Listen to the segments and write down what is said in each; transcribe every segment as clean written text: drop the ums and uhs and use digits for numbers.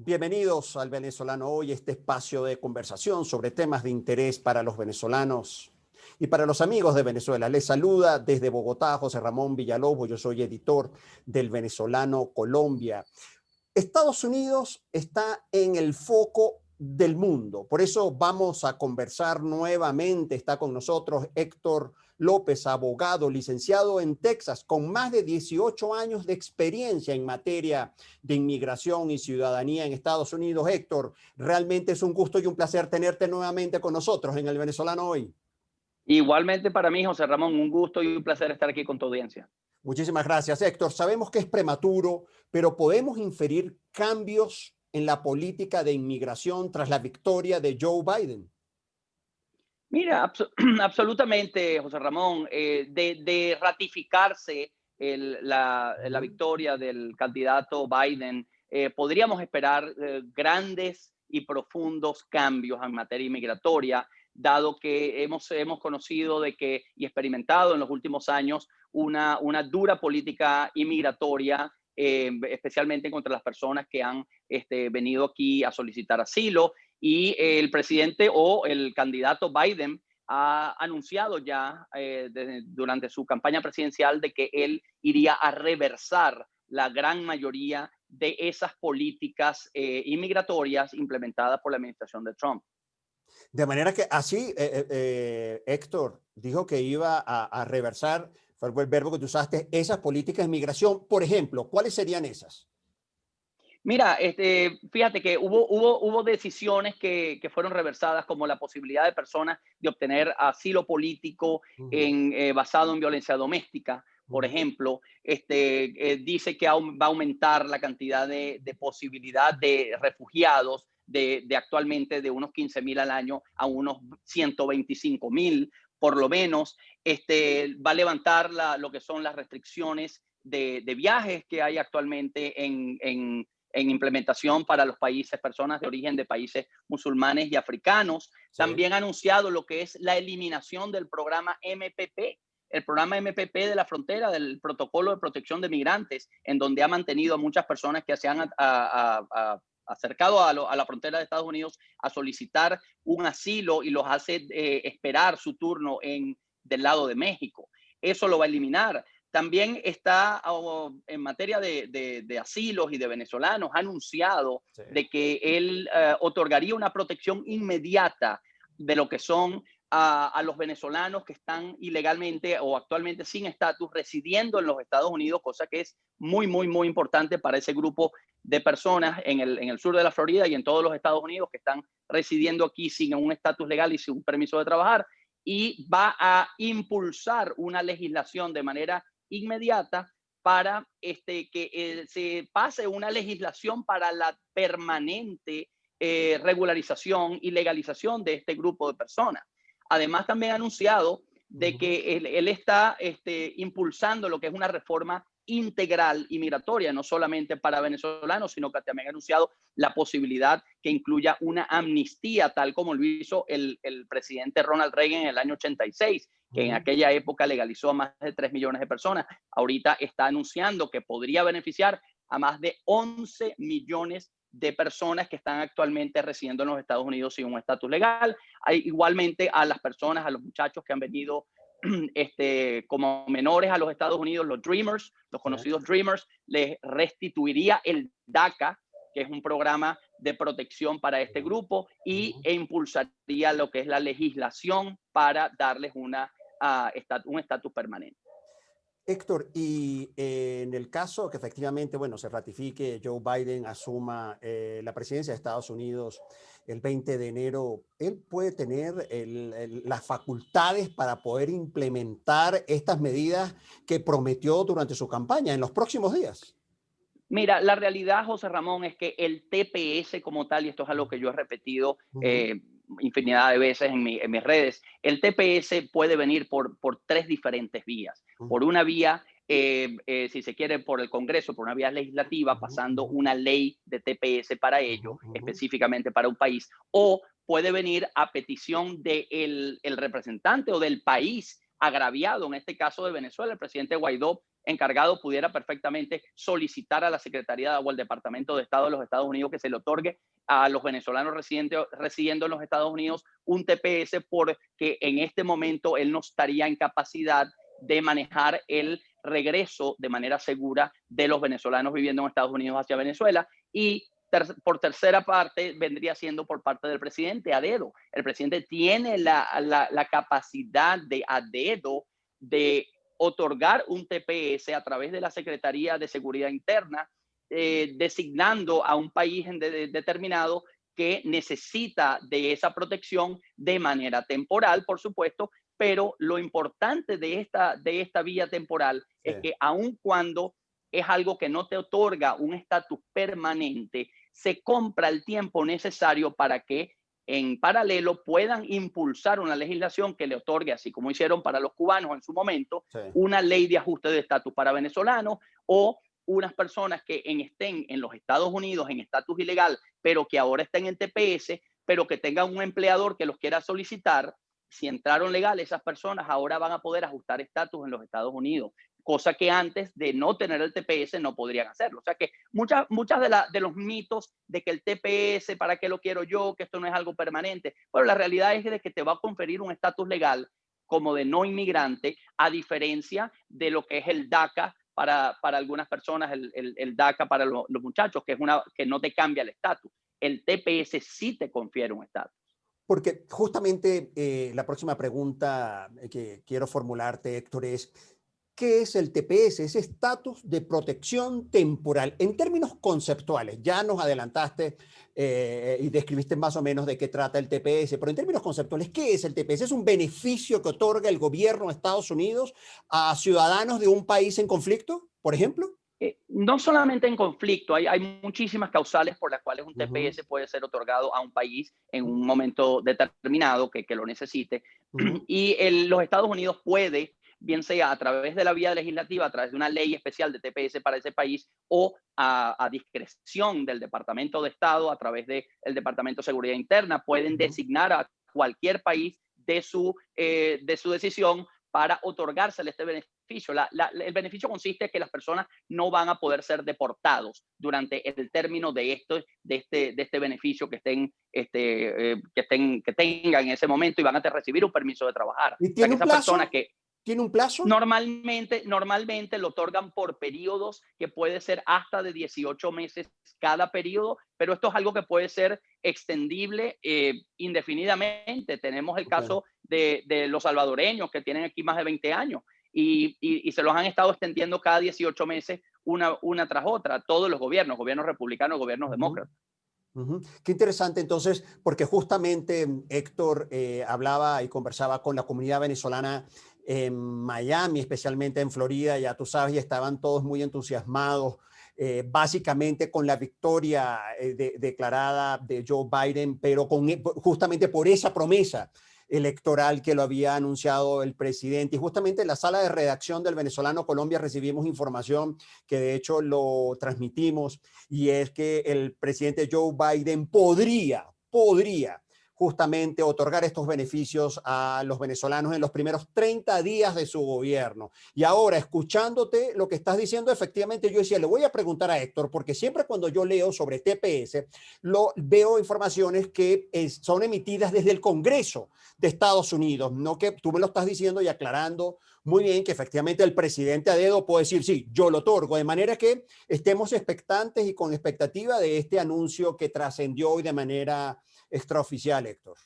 Bienvenidos al Venezolano Hoy, este espacio de conversación sobre temas de interés para los venezolanos y para los amigos de Venezuela. Les saluda desde Bogotá José Ramón Villalobos, yo soy editor del Venezolano Colombia. Estados Unidos está en el foco del mundo, por eso vamos a conversar nuevamente. Está con nosotros Héctor López, abogado, licenciado en Texas, con más de 18 años de experiencia en materia de inmigración y ciudadanía en Estados Unidos. Héctor, realmente es un gusto y un placer tenerte nuevamente con nosotros en el Venezolano Hoy. Igualmente para mí, José Ramón, un gusto y un placer estar aquí con tu audiencia. Muchísimas gracias, Héctor. Sabemos que es prematuro, pero podemos inferir cambios en la política de inmigración tras la victoria de Joe Biden. Mira, absolutamente, José Ramón, de ratificarse la victoria del candidato Biden, podríamos esperar grandes y profundos cambios en materia migratoria, dado que hemos conocido de que y experimentado en los últimos años una dura política inmigratoria, especialmente contra las personas que han venido aquí a solicitar asilo. Y el presidente o el candidato Biden ha anunciado ya durante su campaña presidencial de que él iría a reversar la gran mayoría de esas políticas inmigratorias implementadas por la administración de Trump. De manera que así, Héctor dijo que iba a reversar, fue el verbo que tú usaste, esas políticas de migración. Por ejemplo, ¿cuáles serían esas? Mira, fíjate que hubo decisiones que fueron reversadas, como la posibilidad de personas de obtener asilo político Ujú, basado en violencia doméstica. Por ujú. ejemplo, dice que va a aumentar la cantidad de posibilidad de refugiados de actualmente de unos 15,000 al año a unos 125,000, por lo menos. Va a levantar lo que son las restricciones de viajes que hay actualmente en implementación para los países, personas de origen de países musulmanes y africanos. Sí. También ha anunciado lo que es la eliminación del programa MPP, el programa MPP de la frontera, del protocolo de protección de migrantes, en donde ha mantenido a muchas personas que se han acercado a la frontera de Estados Unidos a solicitar un asilo y los hace esperar su turno del lado de México. Eso lo va a eliminar. También está en materia de asilos y de venezolanos, ha anunciado Sí. de que él otorgaría una protección inmediata de lo que son a los venezolanos que están ilegalmente o actualmente sin estatus residiendo en los Estados Unidos, cosa que es muy, muy, muy importante para ese grupo de personas en el sur de la Florida y en todos los Estados Unidos que están residiendo aquí sin un estatus legal y sin un permiso de trabajar. Y va a impulsar una legislación de manera inmediata para que se pase una legislación para la permanente regularización y legalización de este grupo de personas. Además, también ha anunciado de Ujú. que él está impulsando lo que es una reforma integral y migratoria, no solamente para venezolanos, sino que también ha anunciado la posibilidad que incluya una amnistía, tal como lo hizo el presidente Ronald Reagan en el año 86, que en Ujú. aquella época legalizó a más de 3 millones de personas. Ahorita está anunciando que podría beneficiar a más de 11 millones de personas que están actualmente residiendo en los Estados Unidos sin un estatus legal. Hay igualmente a las personas, a los muchachos que han venido como menores a los Estados Unidos, los Dreamers, los Sí. conocidos Dreamers, les restituiría el DACA, que es un programa de protección para este grupo, Ujú. e impulsaría lo que es la legislación para darles un estatus permanente. Héctor, y en el caso que efectivamente, bueno, se ratifique, Joe Biden asuma la presidencia de Estados Unidos el 20 de enero, ¿él puede tener las facultades para poder implementar estas medidas que prometió durante su campaña en los próximos días? Mira, la realidad, José Ramón, es que el TPS como tal, y esto es algo que yo he repetido Ujú, infinidad de veces en mis redes, el TPS puede venir por tres diferentes vías. ujú, Por una vía, si se quiere, por el Congreso, por una vía legislativa, ujú, pasando ujú, una ley de TPS para ujú, ello, ujú, específicamente para un país, o puede venir a petición del el representante o del país agraviado, en este caso de Venezuela, el presidente Guaidó encargado pudiera perfectamente solicitar a la Secretaría o al Departamento de Estado de los Estados Unidos que se le otorgue a los venezolanos residiendo en los Estados Unidos un TPS, porque en este momento él no estaría en capacidad de manejar el regreso de manera segura de los venezolanos viviendo en Estados Unidos hacia Venezuela. Y por tercera parte vendría siendo por parte del presidente a dedo. El presidente tiene la capacidad de a dedo de otorgar un TPS a través de la Secretaría de Seguridad Interna, designando a un país determinado que necesita de esa protección de manera temporal, por supuesto, pero lo importante de esta vía temporal Sí. es que aun cuando es algo que no te otorga un estatus permanente, se compra el tiempo necesario para que en paralelo puedan impulsar una legislación que le otorgue, así como hicieron para los cubanos en su momento, Sí. una ley de ajuste de estatus para venezolanos, o unas personas que estén en los Estados Unidos en estatus ilegal, pero que ahora estén en TPS, pero que tengan un empleador que los quiera solicitar. Si entraron legal, esas personas ahora van a poder ajustar estatus en los Estados Unidos, cosa que antes de no tener el TPS no podrían hacerlo. O sea que muchas de los mitos de que el TPS, ¿para qué lo quiero yo? Que esto no es algo permanente. Bueno, la realidad es de que te va a conferir un estatus legal como de no inmigrante, a diferencia de lo que es el DACA para algunas personas, el DACA para los muchachos, que no te cambia el estatus. El TPS sí te confiere un estatus. Porque justamente la próxima pregunta que quiero formularte, Héctor, es, ¿qué es el TPS? Ese estatus de protección temporal. En términos conceptuales, ya nos adelantaste y describiste más o menos de qué trata el TPS, pero en términos conceptuales, ¿qué es el TPS? ¿Es un beneficio que otorga el gobierno de Estados Unidos a ciudadanos de un país en conflicto, por ejemplo? No solamente en conflicto, hay muchísimas causales por las cuales un Ujú, TPS puede ser otorgado a un país en un momento determinado que lo necesite. ujú, Y los Estados Unidos puede, bien sea a través de la vía legislativa, a través de una ley especial de TPS para ese país, o a discreción del Departamento de Estado, a través del Departamento de Seguridad Interna, pueden ujú. designar a cualquier país de su decisión para otorgársele este beneficio. El beneficio consiste en que las personas no van a poder ser deportados durante el término de este beneficio que tengan en ese momento, y van a recibir un permiso de trabajar. ¿Y O sea, tiene que un esas personas plazo? que ¿Tiene un plazo? normalmente lo otorgan por periodos que puede ser hasta de 18 meses cada periodo, pero esto es algo que puede ser extendible indefinidamente. Tenemos el Okay. caso de los salvadoreños que tienen aquí más de 20 años y se los han estado extendiendo cada 18 meses una tras otra, todos los gobiernos republicanos, gobiernos Ujú. demócratas. Ujú. Qué interesante entonces, porque justamente Héctor hablaba y conversaba con la comunidad venezolana en Miami, especialmente en Florida, ya tú sabes, y estaban todos muy entusiasmados, básicamente con la victoria declarada de Joe Biden, pero justamente por esa promesa electoral que lo había anunciado el presidente. Y justamente en la sala de redacción del Venezolano Colombia recibimos información que de hecho lo transmitimos, y es que el presidente Joe Biden podría justamente otorgar estos beneficios a los venezolanos en los primeros 30 días de su gobierno. Y ahora, escuchándote lo que estás diciendo, efectivamente yo decía, le voy a preguntar a Héctor, porque siempre cuando yo leo sobre TPS, veo informaciones que son emitidas desde el Congreso de Estados Unidos, no que tú me lo estás diciendo y aclarando muy bien que efectivamente el presidente a dedo puede decir, sí, yo lo otorgo, de manera que estemos expectantes y con expectativa de este anuncio que trascendió hoy de manera extraoficial, Héctor.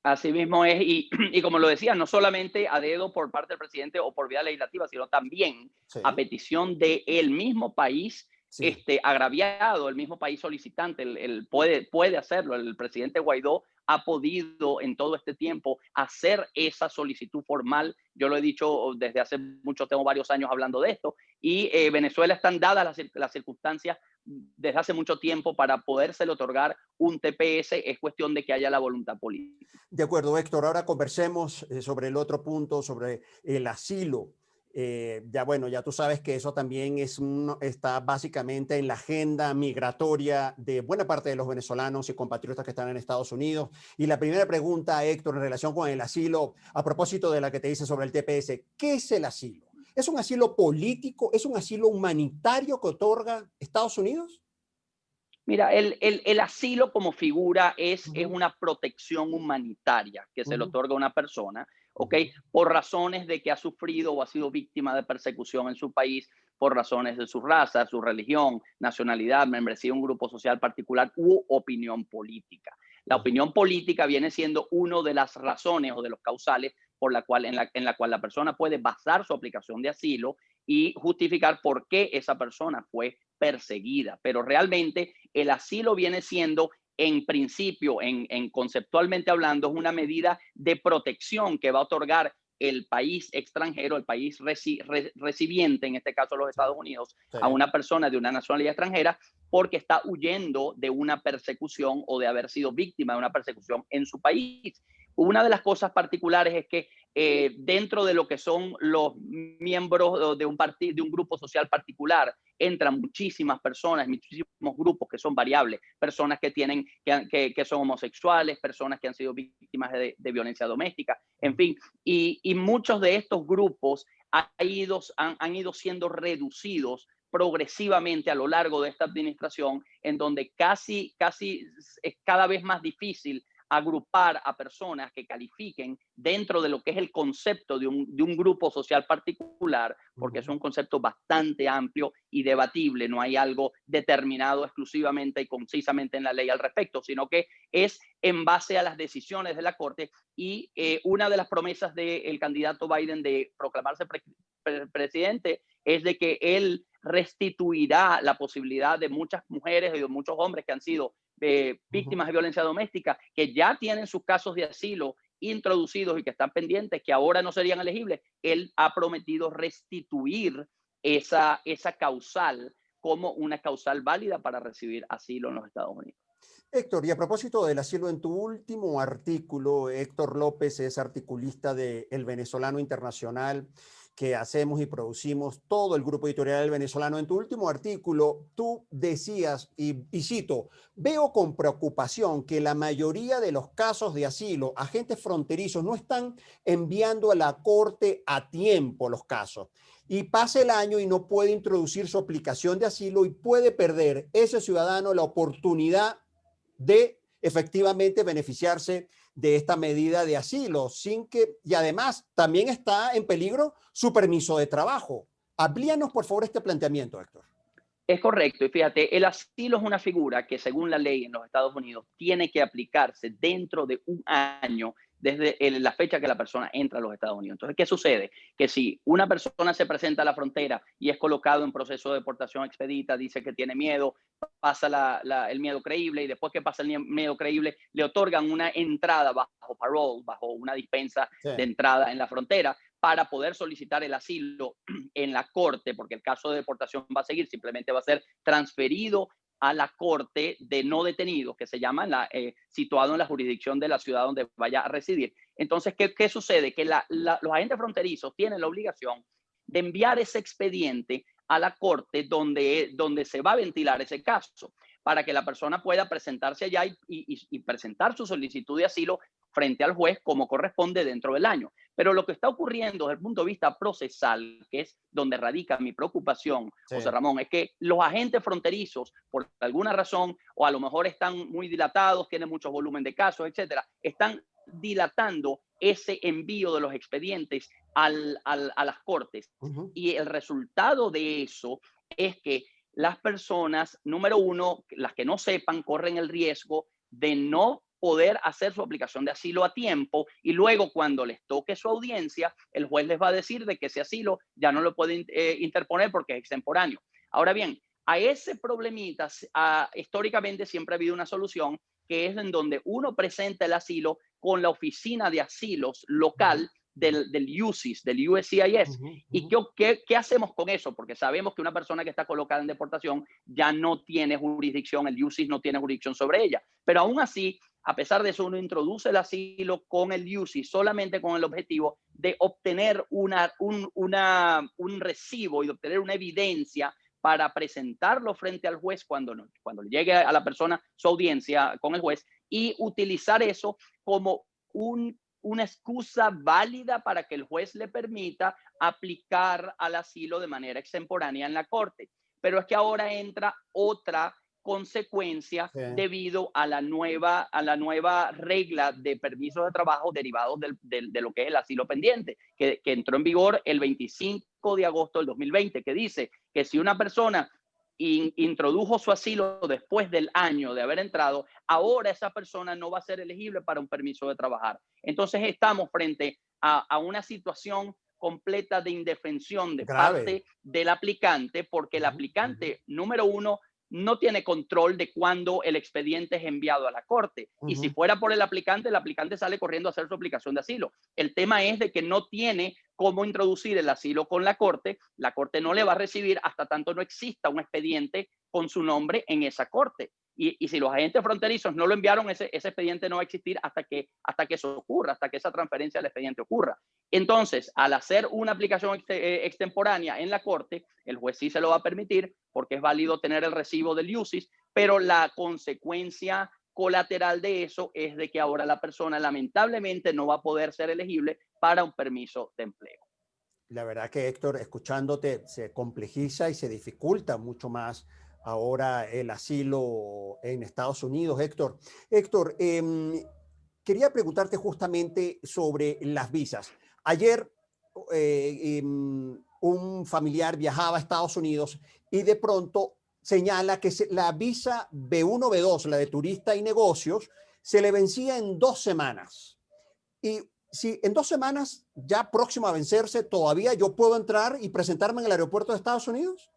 Así mismo es, y como lo decía, no solamente a dedo por parte del presidente o por vía legislativa, sino también a Sí, petición del mismo país sí. agraviado, el mismo país solicitante, puede hacerlo. El presidente Guaidó ha podido en todo este tiempo hacer esa solicitud formal. Yo lo he dicho desde hace mucho, tengo varios años hablando de esto, y Venezuela están dadas las circunstancias desde hace mucho tiempo para podérsele otorgar un TPS. Es cuestión de que haya la voluntad política. De acuerdo, Héctor. Ahora conversemos sobre el otro punto, sobre el asilo. Ya bueno, ya tú sabes que eso también está básicamente en la agenda migratoria de buena parte de los venezolanos y compatriotas que están en Estados Unidos. Y la primera pregunta, Héctor, en relación con el asilo, a propósito de la que te dice sobre el TPS, ¿qué es el asilo? ¿Es un asilo político? ¿Es un asilo humanitario que otorga Estados Unidos? Mira, el asilo como figura es Ujú, una protección humanitaria que se le ujú, otorga a una persona, ¿ok? ujú, Por razones de que ha sufrido o ha sido víctima de persecución en su país, por razones de su raza, su religión, nacionalidad, membresía de un grupo social particular u opinión política. La ujú. opinión política viene siendo una de las razones o de los causales por la cual, en la cual la persona puede basar su aplicación de asilo y justificar por qué esa persona fue perseguida. Pero realmente el asilo viene siendo, en principio, conceptualmente hablando, es una medida de protección que va a otorgar el país extranjero, el país recibiente, en este caso los Sí, Estados Unidos, sí. a una persona de una nacionalidad extranjera porque está huyendo de una persecución o de haber sido víctima de una persecución en su país. Una de las cosas particulares es que dentro de lo que son los miembros de un partido, de un grupo social particular, entran muchísimas personas, muchísimos grupos que son variables, personas que tienen, que son homosexuales, personas que han sido víctimas de violencia doméstica, en fin, y muchos de estos grupos han ido siendo reducidos progresivamente a lo largo de esta administración, en donde casi es cada vez más difícil agrupar a personas que califiquen dentro de lo que es el concepto de un grupo social particular, porque es Ujú. un concepto bastante amplio y debatible. No hay algo determinado exclusivamente y concisamente en la ley al respecto, sino que es en base a las decisiones de la Corte. Y una de las promesas del candidato Biden de proclamarse presidente es de que él restituirá la posibilidad de muchas mujeres y de muchos hombres que han sido Ujú. víctimas de violencia doméstica, que ya tienen sus casos de asilo introducidos y que están pendientes, que ahora no serían elegibles. Él ha prometido restituir esa causal como una causal válida para recibir asilo en los Estados Unidos. Héctor, y a propósito del asilo, en tu último artículo, Héctor López es articulista de El Venezolano Internacional, que hacemos y producimos todo el grupo editorial del Venezolano. En tu último artículo, tú decías, y cito, veo con preocupación que la mayoría de los casos de asilo, agentes fronterizos no están enviando a la corte a tiempo los casos. Y pasa el año y no puede introducir su aplicación de asilo y puede perder ese ciudadano la oportunidad de efectivamente beneficiarse de esta medida de asilo, sin que, y además también está en peligro su permiso de trabajo. Amplíanos, por favor, este planteamiento, Héctor. Es correcto, y fíjate, el asilo es una figura que según la ley en los Estados Unidos tiene que aplicarse dentro de un año desde la fecha que la persona entra a los Estados Unidos. Entonces, ¿qué sucede? Que si una persona se presenta a la frontera y es colocado en proceso de deportación expedita, dice que tiene miedo, pasa el miedo creíble y después que pasa el miedo creíble, le otorgan una entrada bajo parole, bajo una dispensa Sí. de entrada en la frontera para poder solicitar el asilo en la corte, porque el caso de deportación va a seguir, simplemente va a ser transferido a la corte de no detenidos, que se llama situado en la jurisdicción de la ciudad donde vaya a residir. Entonces, ¿qué sucede? Que los agentes fronterizos tienen la obligación de enviar ese expediente a la corte donde se va a ventilar ese caso, para que la persona pueda presentarse allá y presentar su solicitud de asilo frente al juez como corresponde dentro del año. Pero lo que está ocurriendo desde el punto de vista procesal, que es donde radica mi preocupación, Sí. José Ramón, es que los agentes fronterizos, por alguna razón, o a lo mejor están muy dilatados, tienen mucho volumen de casos, etcétera, están dilatando ese envío de los expedientes a las cortes. Uh -huh. Y el resultado de eso es que las personas, número uno, las que no sepan, corren el riesgo de no poder hacer su aplicación de asilo a tiempo y luego cuando les toque su audiencia, el juez les va a decir de que ese asilo ya no lo puede interponer porque es extemporáneo. Ahora bien, a ese problemita históricamente siempre ha habido una solución que es en donde uno presenta el asilo con la oficina de asilos local del UCIS, del USCIS. ¿Y qué hacemos con eso? Porque sabemos que una persona que está colocada en deportación ya no tiene jurisdicción, el UCIS no tiene jurisdicción sobre ella. Pero aún así, a pesar de eso, uno introduce el asilo con el UCIS solamente con el objetivo de obtener un recibo y de obtener una evidencia para presentarlo frente al juez cuando llegue a la persona su audiencia con el juez y utilizar eso como una excusa válida para que el juez le permita aplicar al asilo de manera extemporánea en la corte. Pero es que ahora entra otra consecuencia Sí. debido a la nueva regla de permisos de trabajo derivados de lo que es el asilo pendiente, que entró en vigor el 25 de agosto del 2020, que dice que si una persona introdujo su asilo después del año de haber entrado, ahora esa persona no va a ser elegible para un permiso de trabajar. Entonces estamos frente a una situación completa de indefensión de Grave. parte del aplicante, porque el aplicante, número uno, no tiene control de cuándo el expediente es enviado a la corte. Y si fuera por el aplicante sale corriendo a hacer su aplicación de asilo. El tema es de que no tiene cómo introducir el asilo con la corte no le va a recibir hasta tanto no exista un expediente con su nombre en esa corte. Y si los agentes fronterizos no lo enviaron, ese expediente no va a existir hasta que eso ocurra, hasta que esa transferencia del expediente ocurra. Entonces, al hacer una aplicación extemporánea en la corte, el juez sí se lo va a permitir porque es válido tener el recibo del UCIS, pero la consecuencia colateral de eso es de que ahora la persona lamentablemente no va a poder ser elegible para un permiso de empleo. La verdad que, Héctor, escuchándote, se complejiza y se dificulta mucho más ahora el asilo en Estados Unidos. Héctor, quería preguntarte justamente sobre las visas. Ayer un familiar viajaba a Estados Unidos y de pronto señala que la visa B1, B2, la de turista y negocios, se le vencía en 2 semanas. Y si en 2 semanas, ya próximo a vencerse, todavía yo puedo entrar y presentarme en el aeropuerto de Estados Unidos.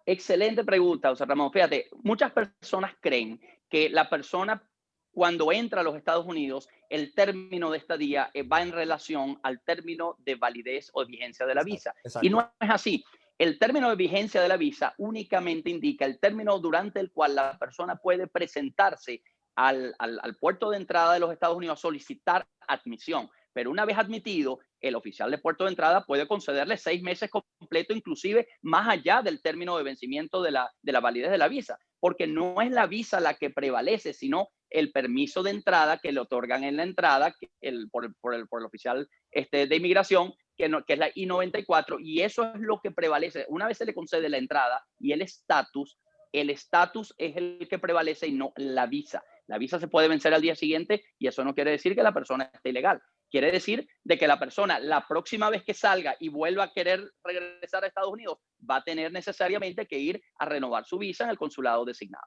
Excelente pregunta, José Ramón. Fíjate, muchas personas creen que la persona cuando entra a los Estados Unidos, el término de estadía va en relación al término de validez o de vigencia de la Exacto, visa. Y exacto. no es así. El término de vigencia de la visa únicamente indica el término durante el cual la persona puede presentarse al puerto de entrada de los Estados Unidos a solicitar admisión. Pero una vez admitido, el oficial de puerto de entrada puede concederle 6 meses completo, inclusive más allá del término de vencimiento de la validez de la visa, porque no es la visa la que prevalece, sino el permiso de entrada que le otorgan en la entrada por el oficial de inmigración, que es la I-94, y eso es lo que prevalece. Una vez se le concede la entrada y el estatus es el que prevalece y no la visa. La visa se puede vencer al día siguiente y eso no quiere decir que la persona esté ilegal. Quiere decir de que la persona, la próxima vez que salga y vuelva a querer regresar a Estados Unidos, va a tener necesariamente que ir a renovar su visa en el consulado designado.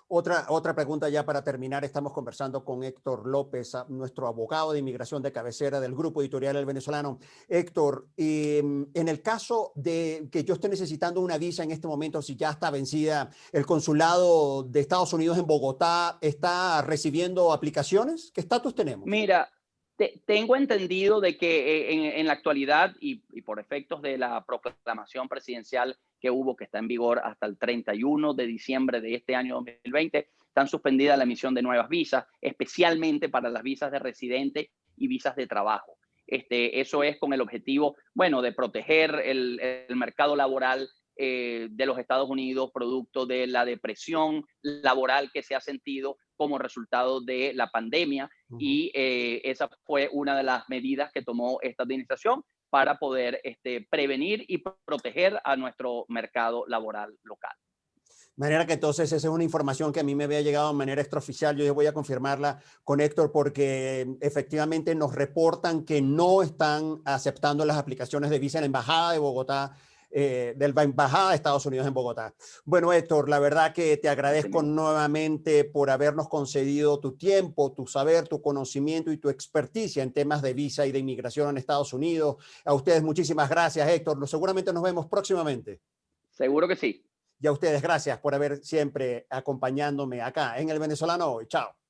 Otra pregunta ya para terminar. Estamos conversando con Héctor López, nuestro abogado de inmigración de cabecera del Grupo Editorial El Venezolano. Héctor, en el caso de que yo esté necesitando una visa en este momento, si ya está vencida, ¿el consulado de Estados Unidos en Bogotá está recibiendo aplicaciones? ¿Qué estatus tenemos? Mira, tengo entendido de que en la actualidad y por efectos de la proclamación presidencial que hubo, que está en vigor hasta el 31 de diciembre de este año 2020, están suspendidas la emisión de nuevas visas, especialmente para las visas de residente y visas de trabajo. Eso es con el objetivo, bueno, de proteger el mercado laboral de los Estados Unidos, producto de la depresión laboral que se ha sentido como resultado de la pandemia. Y esa fue una de las medidas que tomó esta administración para poder prevenir y proteger a nuestro mercado laboral local. De manera que entonces esa es una información que a mí me había llegado de manera extraoficial. Yo voy a confirmarla con Héctor porque efectivamente nos reportan que no están aceptando las aplicaciones de visa en la Embajada de Bogotá, de la Embajada de Estados Unidos en Bogotá. Bueno, Héctor, la verdad que te agradezco nuevamente por habernos concedido tu tiempo, tu saber, tu conocimiento y tu experticia en temas de visa y de inmigración en Estados Unidos. A ustedes muchísimas gracias, Héctor. Seguramente nos vemos próximamente. Seguro que sí. Y a ustedes, gracias por haber siempre acompañándome acá en El Venezolano Hoy. Chao.